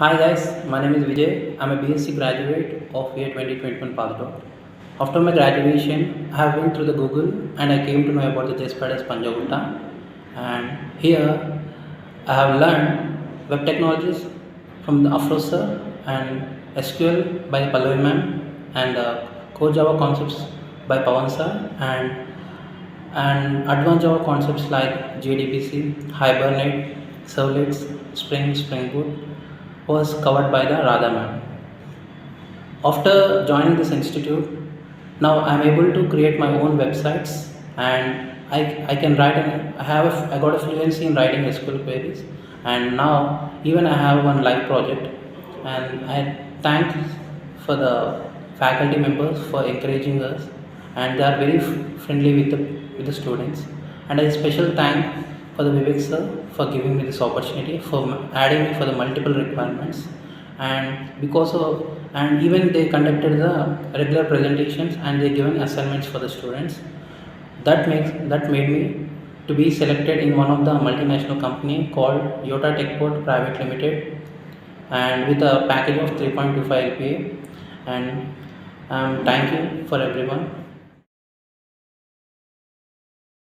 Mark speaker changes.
Speaker 1: Hi guys, my name is Vijay. I'm a BSc graduate of year 2021 passed out. After my graduation, I have went through the Google and I came to know about the JSpiders Punjagutta. And here I have learned web technologies from the Afro sir and SQL by Pallavi ma'am and core Java concepts by Pawan sir and advanced Java concepts like JDBC, Hibernate, Servlets, Spring Boot was covered by the Radha ma'am. After joining this institute, now I'm able to create my own websites and I can write I got a fluency in writing SQL queries, and now even I have one live project, and I thank for the faculty members for encouraging us, and they are very friendly with the students, and a special thank for the Vivek sir for giving me this opportunity, for adding me for the multiple requirements, and even they conducted the regular presentations and they given assignments for the students. That made me to be selected in one of the multinational company called Yota Techport Private Limited, and with a package of 3.25 LPA. And thank you for everyone.